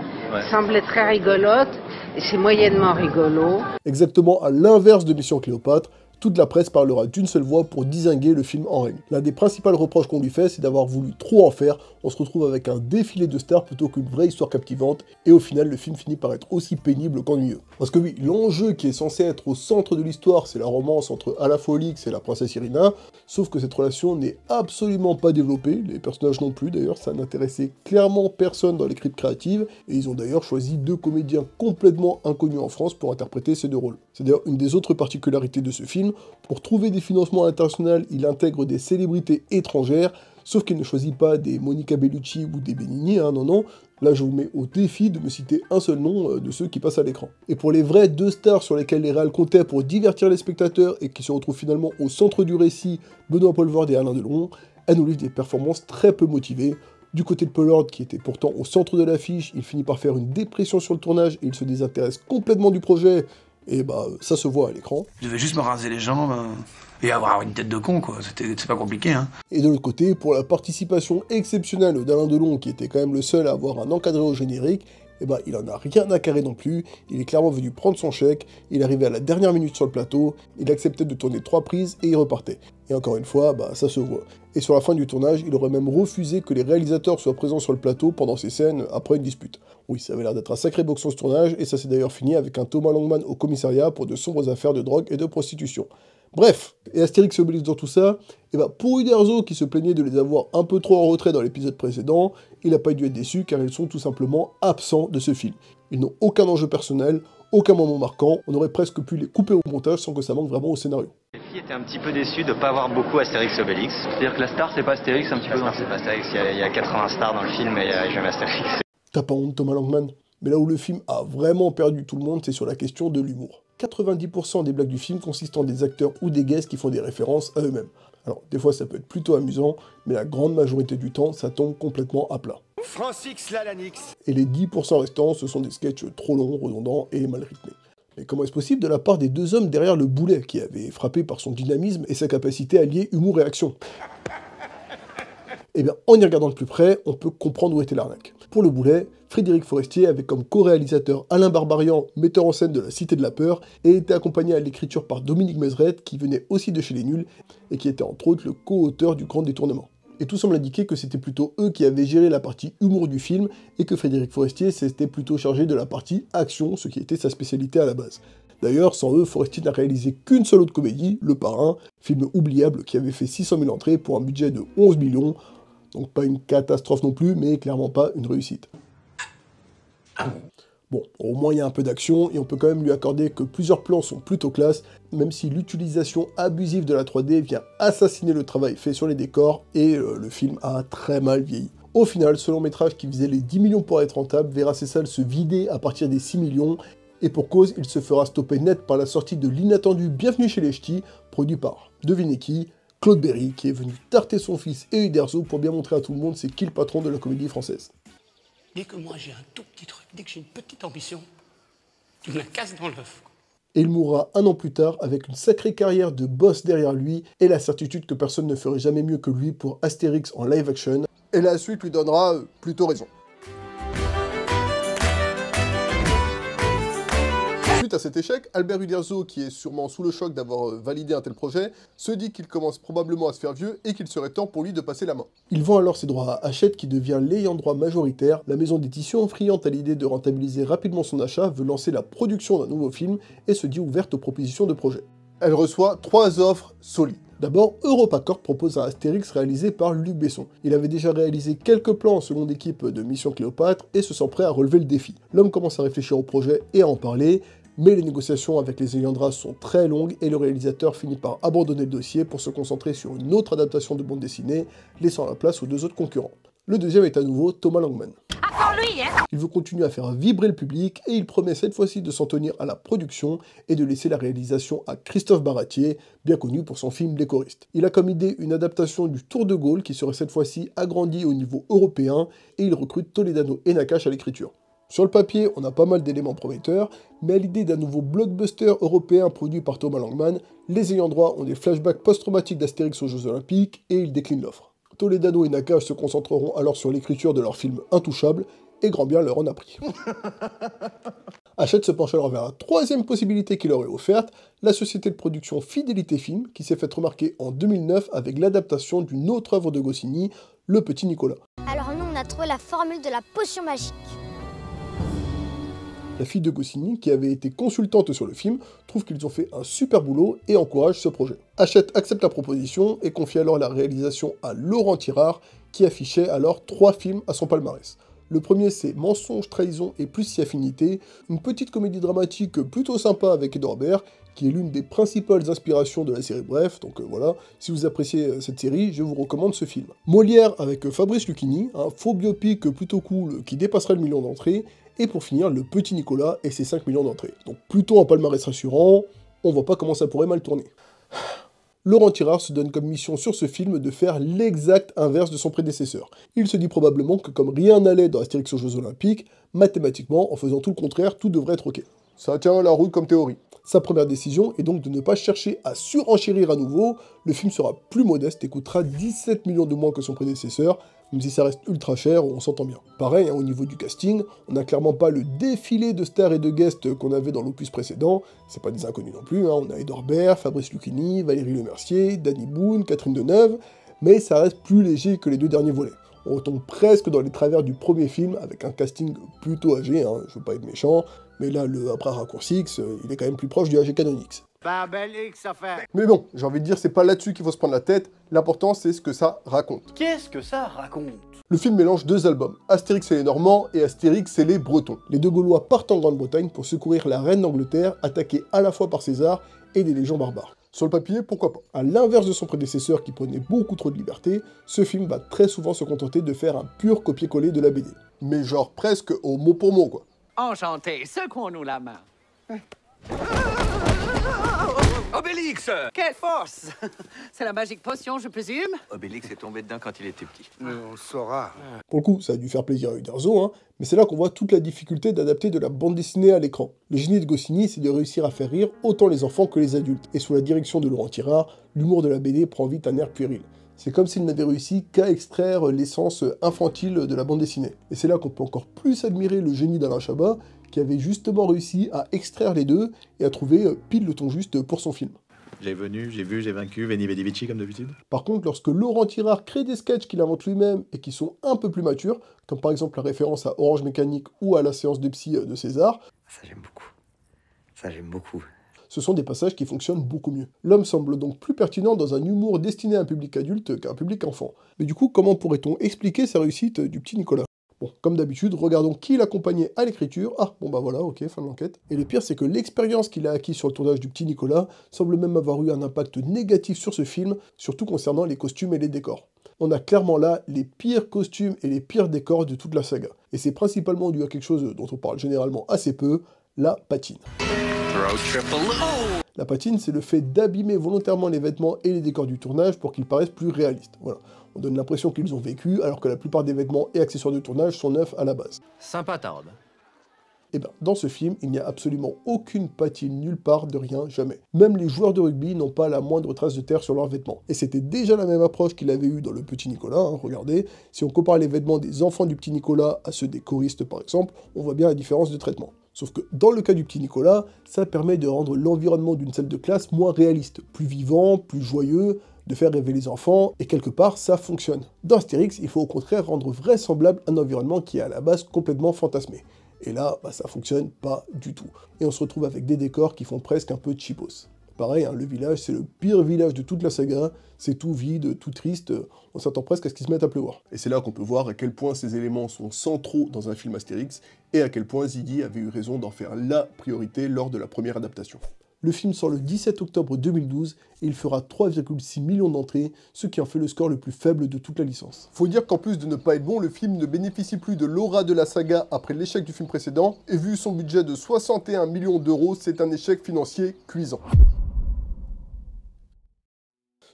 semblait très rigolote et c'est moyennement rigolo. Exactement à l'inverse de Mission Cléopâtre, toute la presse parlera d'une seule voix pour distinguer le film en règle. L'un des principaux reproches qu'on lui fait, c'est d'avoir voulu trop en faire. On se retrouve avec un défilé de stars plutôt qu'une vraie histoire captivante, et au final, le film finit par être aussi pénible qu'ennuyeux. Parce que oui, l'enjeu qui est censé être au centre de l'histoire, c'est la romance entre Alafolix et la princesse Irina, sauf que cette relation n'est absolument pas développée, les personnages non plus d'ailleurs, ça n'intéressait clairement personne dans l'équipe créative, et ils ont d'ailleurs choisi 2 comédiens complètement inconnus en France pour interpréter ces 2 rôles. C'est d'ailleurs une des autres particularités de ce film. Pour trouver des financements internationaux, il intègre des célébrités étrangères, sauf qu'il ne choisit pas des Monica Bellucci ou des Benigni, non. Là, je vous mets au défi de me citer un seul nom de ceux qui passent à l'écran. Et pour les vrais 2 stars sur lesquels les réals comptaient pour divertir les spectateurs et qui se retrouvent finalement au centre du récit, Benoît Poelvoorde et Alain Delon, elles nous livrent des performances très peu motivées. Du côté de Poelvoorde, qui était pourtant au centre de l'affiche, il finit par faire une dépression sur le tournage et il se désintéresse complètement du projet. Et ça se voit à l'écran. Je devais juste me raser les jambes et avoir une tête de con, quoi. C'est pas compliqué, hein. Et de l'autre côté, pour la participation exceptionnelle d'Alain Delon, qui était quand même le seul à avoir un encadré au générique, il en a rien à carrer non plus. Il est clairement venu prendre son chèque, il est arrivé à la dernière minute sur le plateau, il acceptait de tourner 3 prises et il repartait. Et encore une fois, ça se voit. Et sur la fin du tournage, il aurait même refusé que les réalisateurs soient présents sur le plateau pendant ces scènes après une dispute. Oui, ça avait l'air d'être un sacré boxon ce tournage, et ça s'est d'ailleurs fini avec un Thomas Langman au commissariat pour de sombres affaires de drogue et de prostitution. Bref, et Astérix et Obélix dans tout ça, pour Uderzo qui se plaignait de les avoir un peu trop en retrait dans l'épisode précédent, il n'a pas dû être déçu car ils sont tout simplement absents de ce film. Ils n'ont aucun enjeu personnel, aucun moment marquant, on aurait presque pu les couper au montage sans que ça manque vraiment au scénario. Les filles étaient un petit peu déçues de ne pas avoir beaucoup Astérix et Obélix. C'est-à-dire que la star c'est pas Astérix un petit peu? La star c'est pas Astérix, il y a 80 stars dans le film et il n'y a jamais Astérix. T'as pas honte Thomas Langman? Mais là où le film a vraiment perdu tout le monde, c'est sur la question de l'humour. 90% des blagues du film consistent en des acteurs ou des guests qui font des références à eux-mêmes. Alors, des fois ça peut être plutôt amusant, mais la grande majorité du temps, ça tombe complètement à plat. Francis Lalanix. Et les 10% restants, ce sont des sketchs trop longs, redondants et mal rythmés. Mais comment est-ce possible de la part des 2 hommes derrière le boulet, qui avaient frappé par son dynamisme et sa capacité à lier humour et action? En y regardant de plus près, on peut comprendre où était l'arnaque. Pour le boulet, Frédéric Forestier avait comme co-réalisateur Alain Barbarian, metteur en scène de La Cité de la Peur, et était accompagné à l'écriture par Dominique Mézeret, qui venait aussi de chez Les Nuls, et qui était entre autres le co-auteur du Grand Détournement. Et tout semble indiquer que c'était plutôt eux qui avaient géré la partie humour du film, et que Frédéric Forestier s'était plutôt chargé de la partie action, ce qui était sa spécialité à la base. D'ailleurs, sans eux, Forestier n'a réalisé qu'une seule autre comédie, Le Parrain, film oubliable qui avait fait 600 000 entrées pour un budget de 11 millions, donc pas une catastrophe non plus, mais clairement pas une réussite. Bon, au moins il y a un peu d'action, et on peut quand même lui accorder que plusieurs plans sont plutôt classe, même si l'utilisation abusive de la 3D vient assassiner le travail fait sur les décors, et le film a très mal vieilli. Au final, ce long métrage qui visait les 10 millions pour être rentable verra ses salles se vider à partir des 6 millions, et pour cause, il se fera stopper net par la sortie de l'inattendu Bienvenue chez les Ch'tis, produit par, devinez qui, Claude Berry, qui est venu tarter son fils et Uderzo pour bien montrer à tout le monde c'est qui le patron de la comédie française. Dès que moi j'ai un tout petit truc, dès que j'ai une petite ambition, tu me la casses dans l'œuf. et il mourra un an plus tard avec une sacrée carrière de boss derrière lui et la certitude que personne ne ferait jamais mieux que lui pour Astérix en live action, et la suite lui donnera plutôt raison. Suite à cet échec, Albert Uderzo, qui est sûrement sous le choc d'avoir validé un tel projet, se dit qu'il commence probablement à se faire vieux et qu'il serait temps pour lui de passer la main. Il vend alors ses droits à Hachette qui devient l'ayant droit majoritaire. La maison d'édition, friande à l'idée de rentabiliser rapidement son achat, veut lancer la production d'un nouveau film et se dit ouverte aux propositions de projet. Elle reçoit 3 offres solides. D'abord, EuropaCorp propose un Astérix réalisé par Luc Besson. Il avait déjà réalisé quelques plans en seconde équipe de Mission Cléopâtre et se sent prêt à relever le défi. L'homme commence à réfléchir au projet et à en parler, mais les négociations avec les ayants droit sont très longues et le réalisateur finit par abandonner le dossier pour se concentrer sur une autre adaptation de bande dessinée, laissant la place aux 2 autres concurrents. Le deuxième est à nouveau Thomas Langman. Il veut continuer à faire vibrer le public et il promet cette fois-ci de s'en tenir à la production et de laisser la réalisation à Christophe Baratier, bien connu pour son film Les Choristes. Il a comme idée une adaptation du Tour de Gaulle qui serait cette fois-ci agrandie au niveau européen et il recrute Toledano et Nakache à l'écriture. Sur le papier, on a pas mal d'éléments prometteurs, mais à l'idée d'un nouveau blockbuster européen produit par Thomas Langman, les ayants droit ont des flashbacks post-traumatiques d'Astérix aux Jeux Olympiques et ils déclinent l'offre. Toledano et Nakache se concentreront alors sur l'écriture de leur film Intouchable, et grand bien leur en a pris. Hachette se penche alors vers la 3e possibilité qui leur est offerte, la société de production Fidélité Film, qui s'est fait remarquer en 2009 avec l'adaptation d'une autre œuvre de Goscinny, Le Petit Nicolas. Alors nous, on a trouvé la formule de la potion magique. La fille de Goscinny, qui avait été consultante sur le film, trouve qu'ils ont fait un super boulot et encourage ce projet. Hachette accepte la proposition et confie alors la réalisation à Laurent Tirard, qui affichait alors 3 films à son palmarès. Le premier c'est Mensonge, Trahison et Plus si affinité, une petite comédie dramatique plutôt sympa avec Edouard Baird, qui est l'une des principales inspirations de la série Bref, donc voilà, si vous appréciez cette série, je vous recommande ce film. Molière avec Fabrice Lucchini, un faux biopic plutôt cool qui dépasserait le 1 million d'entrées, et pour finir, Le Petit Nicolas et ses 5 millions d'entrées. Donc plutôt un palmarès rassurant, on voit pas comment ça pourrait mal tourner. Laurent Tirard se donne comme mission sur ce film de faire l'exact inverse de son prédécesseur. Il se dit probablement que comme rien n'allait dans Astérix aux Jeux Olympiques, mathématiquement, en faisant tout le contraire, tout devrait être ok. Ça tient la route comme théorie. Sa première décision est donc de ne pas chercher à surenchérir à nouveau, le film sera plus modeste et coûtera 17 millions de moins que son prédécesseur, même si ça reste ultra cher, on s'entend bien. Pareil, au niveau du casting, on n'a clairement pas le défilé de stars et de guests qu'on avait dans l'opus précédent, c'est pas des inconnus non plus, on a Edouard Baird, Fabrice Lucchini, Valérie Lemercier, Danny Boone, Catherine Deneuve, mais ça reste plus léger que les 2 derniers volets. On retombe presque dans les travers du premier film, avec un casting plutôt âgé, je veux pas être méchant, mais là, après Raccourci X, il est quand même plus proche du âgé canon X. Pas un bel X, ça fait. Mais bon, j'ai envie de dire, c'est pas là-dessus qu'il faut se prendre la tête, l'important c'est ce que ça raconte. Qu'est-ce que ça raconte? Le film mélange 2 albums, Astérix et les Normands et Astérix et les Bretons. Les 2 Gaulois partent en Grande-Bretagne pour secourir la reine d'Angleterre, attaquée à la fois par César et des légions barbares. Sur le papier, pourquoi pas. À l'inverse de son prédécesseur qui prenait beaucoup trop de liberté, ce film va très souvent se contenter de faire un pur copier-coller de la BD. Mais genre presque au mot pour mot quoi. Enchanté, secouons-nous la main. Obélix! Quelle force! C'est la magique potion, je présume? Obélix est tombé dedans quand il était petit. On saura. Pour le coup, ça a dû faire plaisir à Uderzo, mais c'est là qu'on voit toute la difficulté d'adapter de la bande dessinée à l'écran. Le génie de Goscinny, c'est de réussir à faire rire autant les enfants que les adultes. Et sous la direction de Laurent Tirard, l'humour de la BD prend vite un air puéril. C'est comme s'il n'avait réussi qu'à extraire l'essence infantile de la bande dessinée. Et c'est là qu'on peut encore plus admirer le génie d'Alain Chabat, qui avait justement réussi à extraire les deux et à trouver pile le ton juste pour son film. J'ai venu, j'ai vu, j'ai vaincu, Veni Vidi Vici comme d'habitude. Par contre, lorsque Laurent Tirard crée des sketchs qu'il invente lui-même et qui sont un peu plus matures, comme par exemple la référence à Orange Mécanique ou à la séance de psy de César, Ça j'aime beaucoup. Ça j'aime beaucoup. Ce sont des passages qui fonctionnent beaucoup mieux. L'homme semble donc plus pertinent dans un humour destiné à un public adulte qu'à un public enfant. Mais du coup, comment pourrait-on expliquer sa réussite du petit Nicolas ? Bon, comme d'habitude, regardons qui l'accompagnait à l'écriture. Ah, bon bah voilà, ok, fin de l'enquête. Et le pire, c'est que l'expérience qu'il a acquise sur le tournage du petit Nicolas semble même avoir eu un impact négatif sur ce film, surtout concernant les costumes et les décors. On a clairement là les pires costumes et les pires décors de toute la saga. Et c'est principalement dû à quelque chose dont on parle généralement assez peu, la patine. La patine, c'est le fait d'abîmer volontairement les vêtements et les décors du tournage pour qu'ils paraissent plus réalistes. Voilà. On donne l'impression qu'ils ont vécu, alors que la plupart des vêtements et accessoires de tournage sont neufs à la base. Sympa ta robe. Eh bien, dans ce film, il n'y a absolument aucune patine nulle part, de rien, jamais. Même les joueurs de rugby n'ont pas la moindre trace de terre sur leurs vêtements. Et c'était déjà la même approche qu'il avait eue dans le Petit Nicolas, hein, regardez. Si on compare les vêtements des enfants du Petit Nicolas à ceux des choristes par exemple, on voit bien la différence de traitement. Sauf que dans le cas du Petit Nicolas, ça permet de rendre l'environnement d'une salle de classe moins réaliste, plus vivant, plus joyeux, de faire rêver les enfants, et quelque part, ça fonctionne. Dans Astérix, il faut au contraire rendre vraisemblable un environnement qui est à la base complètement fantasmé. Et là, ça fonctionne pas du tout. Et on se retrouve avec des décors qui font presque un peu cheapos. Pareil, hein, le village, c'est le pire village de toute la saga, c'est tout vide, tout triste, on s'attend presque à ce qu'il se mette à pleuvoir. Et c'est là qu'on peut voir à quel point ces éléments sont centraux dans un film Astérix, et à quel point Ziggy avait eu raison d'en faire la priorité lors de la première adaptation. Le film sort le 17 octobre 2012 et il fera 3,6 millions d'entrées, ce qui en fait le score le plus faible de toute la licence. Faut dire qu'en plus de ne pas être bon, le film ne bénéficie plus de l'aura de la saga après l'échec du film précédent, et vu son budget de 61 millions d'euros, c'est un échec financier cuisant.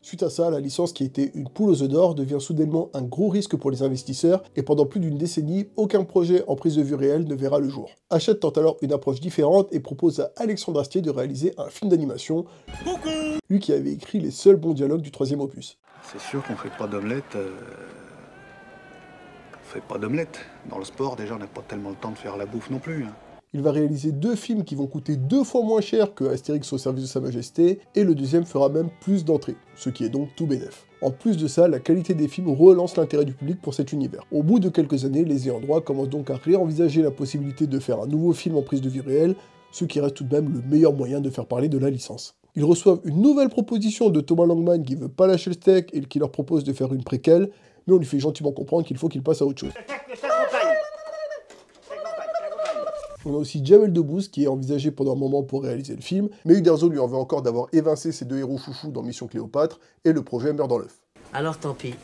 Suite à ça, la licence qui était une poule aux œufs d'or devient soudainement un gros risque pour les investisseurs et pendant plus d'une décennie, aucun projet en prise de vue réelle ne verra le jour. Hachette tente alors une approche différente et propose à Alexandre Astier de réaliser un film d'animation, lui qui avait écrit les seuls bons dialogues du 3e opus. C'est sûr qu'on fait pas d'omelette. On fait pas d'omelette. Dans le sport, déjà, on n'a pas tellement le temps de faire la bouffe non plus. Il va réaliser 2 films qui vont coûter 2 fois moins cher que Astérix au service de Sa Majesté, et le deuxième fera même plus d'entrées, ce qui est donc tout bénef. En plus de ça, la qualité des films relance l'intérêt du public pour cet univers. Au bout de quelques années, les ayants droit commencent donc à réenvisager la possibilité de faire un nouveau film en prise de vue réelle, ce qui reste tout de même le meilleur moyen de faire parler de la licence. Ils reçoivent une nouvelle proposition de Thomas Langman qui veut pas lâcher le steak et qui leur propose de faire une préquelle, mais on lui fait gentiment comprendre qu'il faut qu'il passe à autre chose. On a aussi Jamel Debbouze qui est envisagé pendant un moment pour réaliser le film, mais Uderzo lui en veut encore d'avoir évincé ses 2 héros chouchous dans Mission Cléopâtre, et le projet meurt dans l'œuf. Alors tant pis.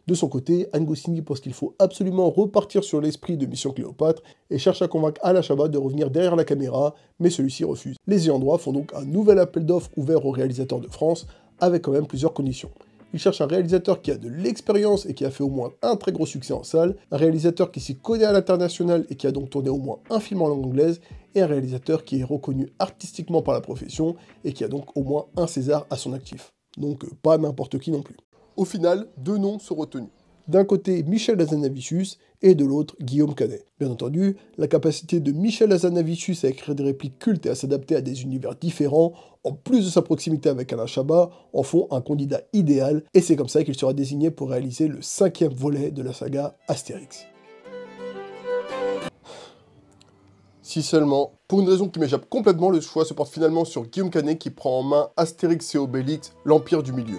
De son côté, Anne Goscinny pense qu'il faut absolument repartir sur l'esprit de Mission Cléopâtre et cherche à convaincre Alain Chabat de revenir derrière la caméra, mais celui-ci refuse. Les ayants droit font donc un nouvel appel d'offres ouvert aux réalisateurs de France, avec quand même plusieurs conditions. Il cherche un réalisateur qui a de l'expérience et qui a fait au moins un très gros succès en salle, un réalisateur qui s'y connaît à l'international et qui a donc tourné au moins un film en langue anglaise, et un réalisateur qui est reconnu artistiquement par la profession et qui a donc au moins un César à son actif. Donc pas n'importe qui non plus. Au final, 2 noms sont retenus. D'un côté, Michel Hazanavicius, et de l'autre, Guillaume Canet. Bien entendu, la capacité de Michel Hazanavicius à écrire des répliques cultes et à s'adapter à des univers différents, en plus de sa proximité avec Alain Chabat, en font un candidat idéal, et c'est comme ça qu'il sera désigné pour réaliser le 5e volet de la saga Astérix. Si seulement, pour une raison qui m'échappe complètement, le choix se porte finalement sur Guillaume Canet qui prend en main Astérix et Obélix, l'Empire du Milieu.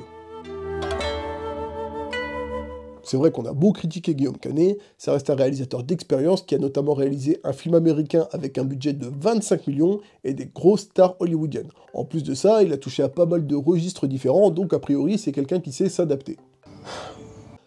C'est vrai qu'on a beau critiquer Guillaume Canet, ça reste un réalisateur d'expérience qui a notamment réalisé un film américain avec un budget de 25 millions et des grosses stars hollywoodiennes. En plus de ça, il a touché à pas mal de registres différents, donc a priori c'est quelqu'un qui sait s'adapter.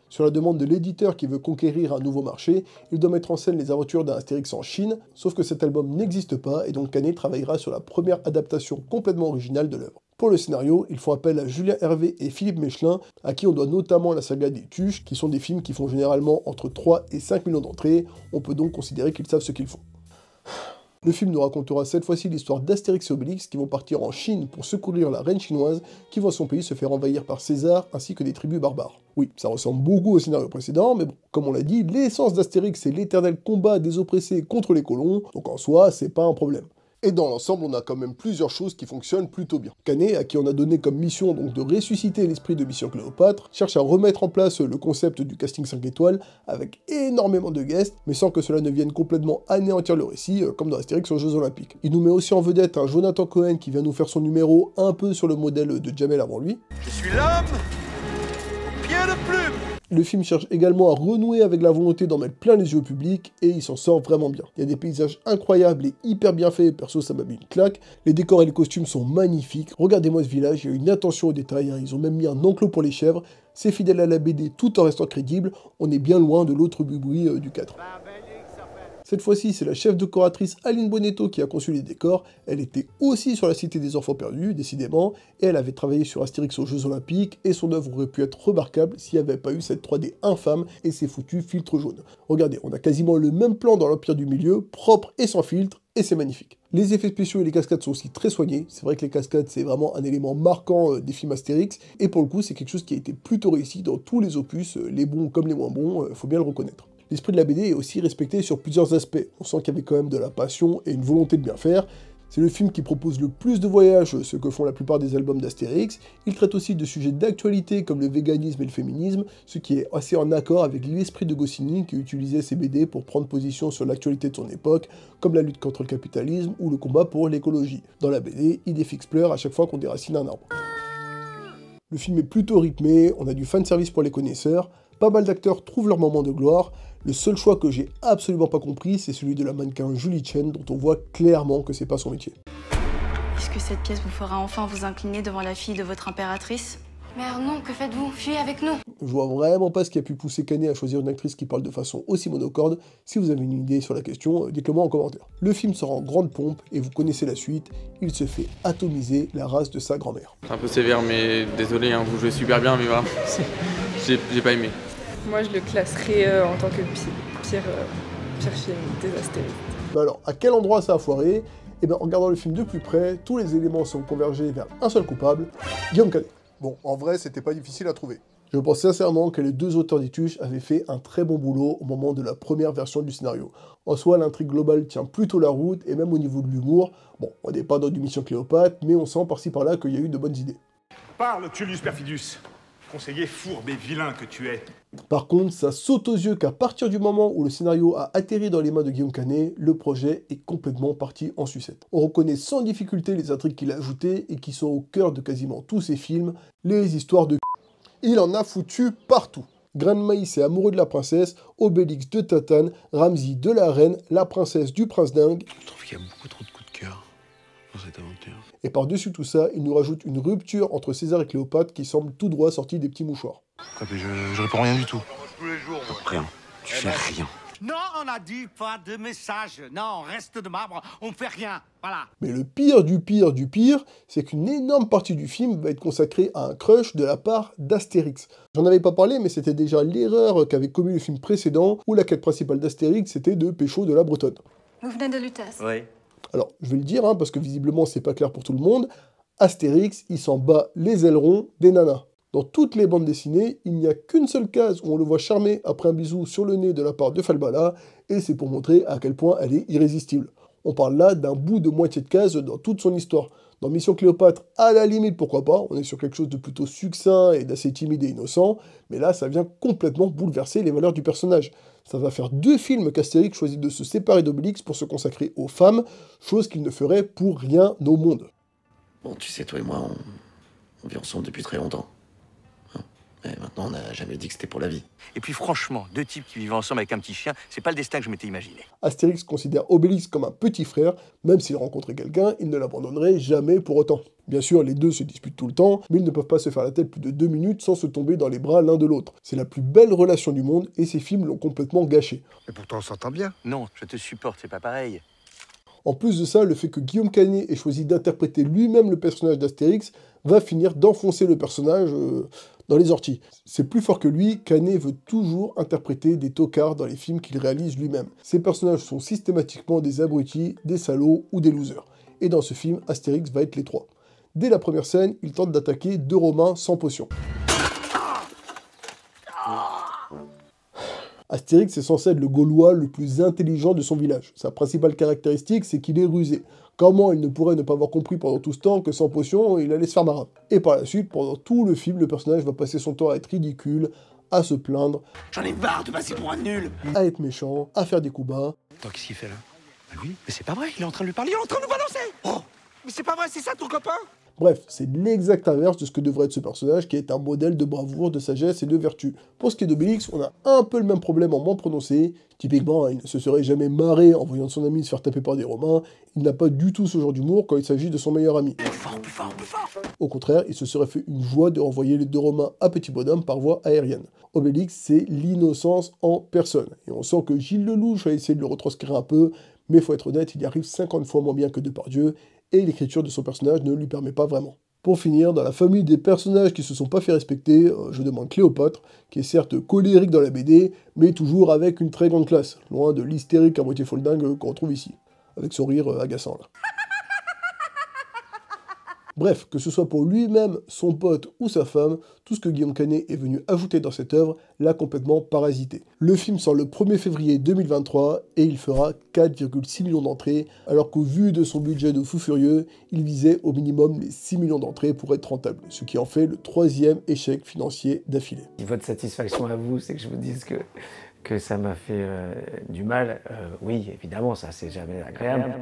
Sur la demande de l'éditeur qui veut conquérir un nouveau marché, il doit mettre en scène les aventures d'un Astérix en Chine, sauf que cet album n'existe pas et donc Canet travaillera sur la première adaptation complètement originale de l'œuvre. Pour le scénario, ils font appel à Julien Hervé et Philippe Mechelin, à qui on doit notamment la saga des Tuches, qui sont des films qui font généralement entre 3 et 5 millions d'entrées, on peut donc considérer qu'ils savent ce qu'ils font. Le film nous racontera cette fois-ci l'histoire d'Astérix et Obélix qui vont partir en Chine pour secourir la reine chinoise qui voit son pays se faire envahir par César ainsi que des tribus barbares. Oui, ça ressemble beaucoup au scénario précédent, mais bon, comme on l'a dit, l'essence d'Astérix c'est l'éternel combat des oppressés contre les colons, donc en soi, c'est pas un problème. Et dans l'ensemble, on a quand même plusieurs choses qui fonctionnent plutôt bien. Canet, à qui on a donné comme mission donc de ressusciter l'esprit de Mission Cléopâtre, cherche à remettre en place le concept du casting 5 étoiles, avec énormément de guests, mais sans que cela ne vienne complètement anéantir le récit, comme dans Astérix aux Jeux Olympiques. Il nous met aussi en vedette un Jonathan Cohen qui vient nous faire son numéro un peu sur le modèle de Jamel avant lui. Je suis l'homme au pied de plume. Le film cherche également à renouer avec la volonté d'en mettre plein les yeux au public, et il s'en sort vraiment bien. Il y a des paysages incroyables et hyper bien faits, perso ça m'a mis une claque. Les décors et les costumes sont magnifiques. Regardez-moi ce village, il y a une attention aux détails, hein. Ils ont même mis un enclos pour les chèvres. C'est fidèle à la BD tout en restant crédible, on est bien loin de l'autre boui-boui du 4. Cette fois-ci, c'est la chef décoratrice Aline Bonetto qui a conçu les décors. Elle était aussi sur la Cité des Enfants Perdus, décidément, et elle avait travaillé sur Astérix aux Jeux Olympiques, et son œuvre aurait pu être remarquable s'il n'y avait pas eu cette 3D infâme et ses foutus filtres jaunes. Regardez, on a quasiment le même plan dans l'Empire du Milieu, propre et sans filtre, et c'est magnifique. Les effets spéciaux et les cascades sont aussi très soignés. C'est vrai que les cascades, c'est vraiment un élément marquant des films Astérix, et pour le coup, c'est quelque chose qui a été plutôt réussi dans tous les opus, les bons comme les moins bons, faut bien le reconnaître. L'esprit de la BD est aussi respecté sur plusieurs aspects. On sent qu'il y avait quand même de la passion et une volonté de bien faire. C'est le film qui propose le plus de voyages, ce que font la plupart des albums d'Astérix. Il traite aussi de sujets d'actualité comme le véganisme et le féminisme, ce qui est assez en accord avec l'esprit de Goscinny qui utilisait ses BD pour prendre position sur l'actualité de son époque, comme la lutte contre le capitalisme ou le combat pour l'écologie. Dans la BD, Idéfix pleure à chaque fois qu'on déracine un arbre. Le film est plutôt rythmé, on a du fanservice pour les connaisseurs, pas mal d'acteurs trouvent leur moment de gloire. Le seul choix que j'ai absolument pas compris, c'est celui de la mannequin Julie Chen, dont on voit clairement que c'est pas son métier. Est-ce que cette pièce vous fera enfin vous incliner devant la fille de votre impératrice? Mère, non, que faites-vous? Fuyez avec nous. Je vois vraiment pas ce qui a pu pousser Canet à choisir une actrice qui parle de façon aussi monocorde. Si vous avez une idée sur la question, dites-le moi en commentaire. Le film sort en grande pompe, et vous connaissez la suite, il se fait atomiser la race de sa grand-mère. Un peu sévère, mais désolé, hein, vous jouez super bien, mais voilà, j'ai pas aimé. Moi, je le classerais en tant que pire film des Astérix. Mais alors, à quel endroit ça a foiré? Eh bien, en regardant le film de plus près, tous les éléments sont convergés vers un seul coupable, Guillaume Canet. Bon, en vrai, c'était pas difficile à trouver. Je pense sincèrement que les deux auteurs des Tuches avaient fait un très bon boulot au moment de la première version du scénario. En soi, l'intrigue globale tient plutôt la route, et même au niveau de l'humour, bon, on n'est pas dans du Mission Cléopâtre, mais on sent par-ci par-là qu'il y a eu de bonnes idées. Parle, Tullius Perfidus, conseiller fourbe et vilain que tu es. Par contre, ça saute aux yeux qu'à partir du moment où le scénario a atterri dans les mains de Guillaume Canet, le projet est complètement parti en sucette. On reconnaît sans difficulté les intrigues qu'il a ajoutées et qui sont au cœur de quasiment tous ses films, les histoires de Il en a foutu partout. Grain de Maïs est amoureux de la princesse, Obélix de Tatane, Ramsey de la reine, la princesse du prince dingue. Je trouve qu'il y a beaucoup trop de coups de cœur dans cette aventure. Et par-dessus tout ça, il nous rajoute une rupture entre César et Cléopâtre qui semble tout droit sortie des petits mouchoirs. Quoi, mais je réponds rien du tout. Tous les jours, moi. Rien. Tu fais rien. Non, on a dit pas de message. Non, reste de marbre, on fait rien. Voilà. Mais le pire du pire du pire, c'est qu'une énorme partie du film va être consacrée à un crush de la part d'Astérix. J'en avais pas parlé, mais c'était déjà l'erreur qu'avait commis le film précédent, où la quête principale d'Astérix, c'était de pécho de la Bretonne. Vous venez de Lutèce? Oui. Alors, je vais le dire, parce que visiblement c'est pas clair pour tout le monde, Astérix, il s'en bat les ailerons des nanas. Dans toutes les bandes dessinées, il n'y a qu'une seule case où on le voit charmer après un bisou sur le nez de la part de Falbala, et c'est pour montrer à quel point elle est irrésistible. On parle là d'un bout de moitié de case dans toute son histoire. Dans Mission Cléopâtre, à la limite, pourquoi pas, on est sur quelque chose de plutôt succinct et d'assez timide et innocent, mais là, ça vient complètement bouleverser les valeurs du personnage. Ça va faire 2 films qu'Astérix choisit de se séparer d'Obélix pour se consacrer aux femmes, chose qu'il ne ferait pour rien au monde. Bon, tu sais, toi et moi, on vit ensemble depuis très longtemps. Et maintenant, on n'a jamais dit que c'était pour la vie. Et puis franchement, 2 types qui vivent ensemble avec un petit chien, c'est pas le destin que je m'étais imaginé. Astérix considère Obélix comme un petit frère, même s'il rencontrait quelqu'un, il ne l'abandonnerait jamais pour autant. Bien sûr, les deux se disputent tout le temps, mais ils ne peuvent pas se faire la tête plus de 2 minutes sans se tomber dans les bras l'un de l'autre. C'est la plus belle relation du monde, et ces films l'ont complètement gâché. Mais pourtant, on s'entend bien. Non, je te supporte, c'est pas pareil. En plus de ça, le fait que Guillaume Canet ait choisi d'interpréter lui-même le personnage d'Astérix va finir d'enfoncer le personnage dans les orties. C'est plus fort que lui, Canet veut toujours interpréter des tocards dans les films qu'il réalise lui-même. Ces personnages sont systématiquement des abrutis, des salauds ou des losers. Et dans ce film, Astérix va être les 3. Dès la première scène, il tente d'attaquer 2 Romains sans potion. Astérix est censé être le Gaulois le plus intelligent de son village. Sa principale caractéristique, c'est qu'il est rusé. Comment il ne pourrait ne pas avoir compris pendant tout ce temps que sans potion, il allait se faire marin. Et par la suite, pendant tout le film, le personnage va passer son temps à être ridicule, à se plaindre, J'en ai marre de passer pour un nul. à être méchant, à faire des coups bas. Attends, qu'est-ce qu'il fait là? Bah oui, mais c'est pas vrai, il est en train de lui parler, il est en train de nous balancer. Oh, Mais c'est pas vrai, c'est ça ton copain? Bref, c'est l'exact inverse de ce que devrait être ce personnage qui est un modèle de bravoure, de sagesse et de vertu. Pour ce qui est d'Obélix, on a un peu le même problème en moins prononcé. Typiquement, il ne se serait jamais marré en voyant son ami se faire taper par des Romains. Il n'a pas du tout ce genre d'humour quand il s'agit de son meilleur ami. Au contraire, il se serait fait une joie de renvoyer les 2 Romains à petit bonhomme par voie aérienne. Obélix, c'est l'innocence en personne. Et on sent que Gilles Lelouch a essayé de le retranscrire un peu, mais il faut être honnête, il y arrive 50 fois moins bien que Depardieu, et l'écriture de son personnage ne lui permet pas vraiment. Pour finir, dans la famille des personnages qui se sont pas fait respecter, je demande Cléopâtre, qui est certes colérique dans la BD, mais toujours avec une très grande classe, loin de l'hystérique à moitié folle dingue qu'on retrouve ici, avec son rire agaçant là. Bref, que ce soit pour lui-même, son pote ou sa femme, tout ce que Guillaume Canet est venu ajouter dans cette œuvre l'a complètement parasité. Le film sort le 1er février 2023 et il fera 4,6 millions d'entrées, alors qu'au vu de son budget de fou furieux, il visait au minimum les 6 millions d'entrées pour être rentable, ce qui en fait le 3e échec financier d'affilée. Si votre satisfaction à vous, c'est que je vous dise que ça m'a fait du mal, oui, évidemment, ça c'est jamais agréable.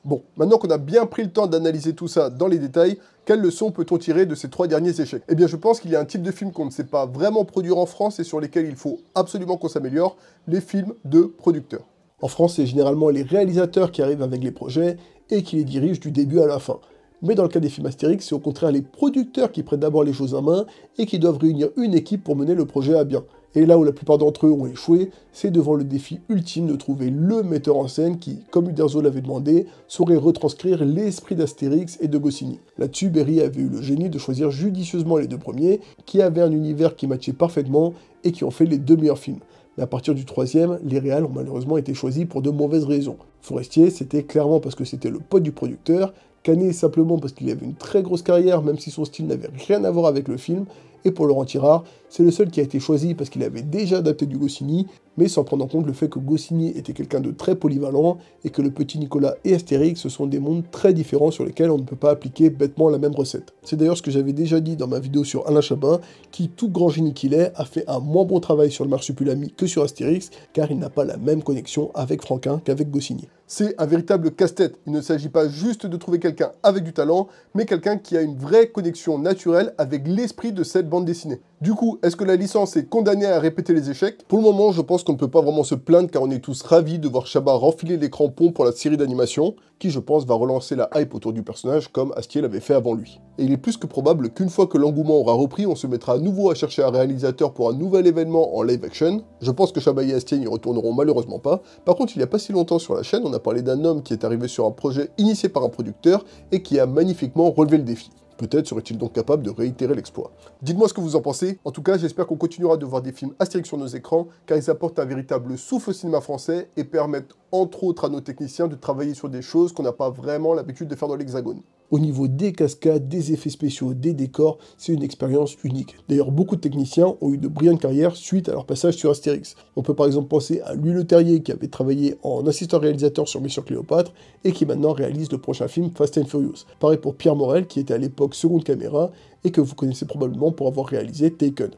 Bon, maintenant qu'on a bien pris le temps d'analyser tout ça dans les détails, quelles leçons peut-on tirer de ces 3 derniers échecs? Eh bien, je pense qu'il y a un type de film qu'on ne sait pas vraiment produire en France et sur lesquels il faut absolument qu'on s'améliore, les films de producteurs. En France, c'est généralement les réalisateurs qui arrivent avec les projets et qui les dirigent du début à la fin. Mais dans le cas des films Astérix, c'est au contraire les producteurs qui prennent d'abord les choses en main et qui doivent réunir une équipe pour mener le projet à bien. Et là où la plupart d'entre eux ont échoué, c'est devant le défi ultime de trouver le metteur en scène qui, comme Uderzo l'avait demandé, saurait retranscrire l'esprit d'Astérix et de Goscinny. Là-dessus, Berry avait eu le génie de choisir judicieusement les 2 premiers, qui avaient un univers qui matchait parfaitement et qui ont fait les 2 meilleurs films. Mais à partir du 3e, les réals ont malheureusement été choisis pour de mauvaises raisons. Forestier, c'était clairement parce que c'était le pote du producteur, Canet simplement parce qu'il avait une très grosse carrière, même si son style n'avait rien à voir avec le film, et pour Laurent Tirard, c'est le seul qui a été choisi parce qu'il avait déjà adapté du Goscinny, mais sans prendre en compte le fait que Goscinny était quelqu'un de très polyvalent, et que le petit Nicolas et Astérix, ce sont des mondes très différents sur lesquels on ne peut pas appliquer bêtement la même recette. C'est d'ailleurs ce que j'avais déjà dit dans ma vidéo sur Alain Chabat, qui, tout grand génie qu'il est, a fait un moins bon travail sur le Marsupilami que sur Astérix, car il n'a pas la même connexion avec Franquin qu'avec Goscinny. C'est un véritable casse-tête, il ne s'agit pas juste de trouver quelqu'un avec du talent, mais quelqu'un qui a une vraie connexion naturelle avec l'esprit de cette bande dessinée. Du coup, est-ce que la licence est condamnée à répéter les échecs? Pour le moment, je pense qu'on ne peut pas vraiment se plaindre car on est tous ravis de voir Chabat renfiler les crampons pour la série d'animation, qui je pense va relancer la hype autour du personnage comme Astier l'avait fait avant lui. Et il est plus que probable qu'une fois que l'engouement aura repris, on se mettra à nouveau à chercher un réalisateur pour un nouvel événement en live action. Je pense que Chabat et Astier n'y retourneront malheureusement pas. Par contre, il n'y a pas si longtemps sur la chaîne, on a parlé d'un homme qui est arrivé sur un projet initié par un producteur et qui a magnifiquement relevé le défi. Peut-être serait-il donc capable de réitérer l'exploit. Dites-moi ce que vous en pensez. En tout cas, j'espère qu'on continuera de voir des films Astérix sur nos écrans, car ils apportent un véritable souffle au cinéma français et permettent entre autres à nos techniciens de travailler sur des choses qu'on n'a pas vraiment l'habitude de faire dans l'Hexagone. Au niveau des cascades, des effets spéciaux, des décors, c'est une expérience unique. D'ailleurs, beaucoup de techniciens ont eu de brillantes carrières suite à leur passage sur Astérix. On peut par exemple penser à Louis Leterrier qui avait travaillé en assistant réalisateur sur Mission Cléopâtre et qui maintenant réalise le prochain film Fast and Furious. Pareil pour Pierre Morel qui était à l'époque seconde caméra et que vous connaissez probablement pour avoir réalisé Taken.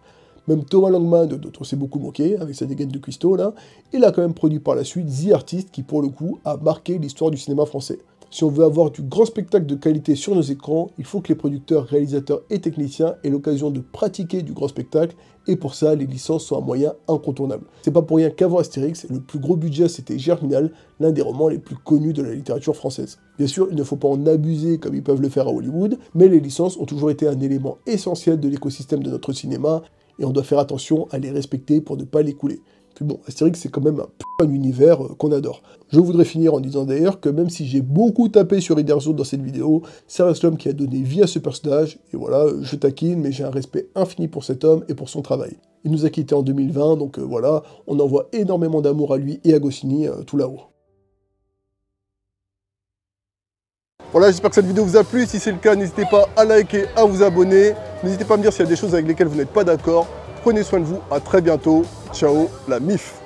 Même Thomas Langman, dont on s'est beaucoup moqué, avec sa dégaine de cuistot là, il a quand même produit par la suite The Artist qui pour le coup a marqué l'histoire du cinéma français. Si on veut avoir du grand spectacle de qualité sur nos écrans, il faut que les producteurs, réalisateurs et techniciens aient l'occasion de pratiquer du grand spectacle, et pour ça, les licences sont un moyen incontournable. C'est pas pour rien qu'avant Astérix, le plus gros budget c'était Germinal, l'un des romans les plus connus de la littérature française. Bien sûr, il ne faut pas en abuser comme ils peuvent le faire à Hollywood, mais les licences ont toujours été un élément essentiel de l'écosystème de notre cinéma, et on doit faire attention à les respecter pour ne pas les couler. Puis bon, Astérix c'est quand même un putain d'univers qu'on adore. Je voudrais finir en disant d'ailleurs que même si j'ai beaucoup tapé sur Uderzo dans cette vidéo, ça reste l'homme qui a donné vie à ce personnage, et voilà, je taquine, mais j'ai un respect infini pour cet homme et pour son travail. Il nous a quittés en 2020, donc voilà, on envoie énormément d'amour à lui et à Goscinny tout là-haut. Voilà, j'espère que cette vidéo vous a plu, si c'est le cas, n'hésitez pas à liker, à vous abonner, n'hésitez pas à me dire s'il y a des choses avec lesquelles vous n'êtes pas d'accord. Prenez soin de vous, à très bientôt, ciao la MIF.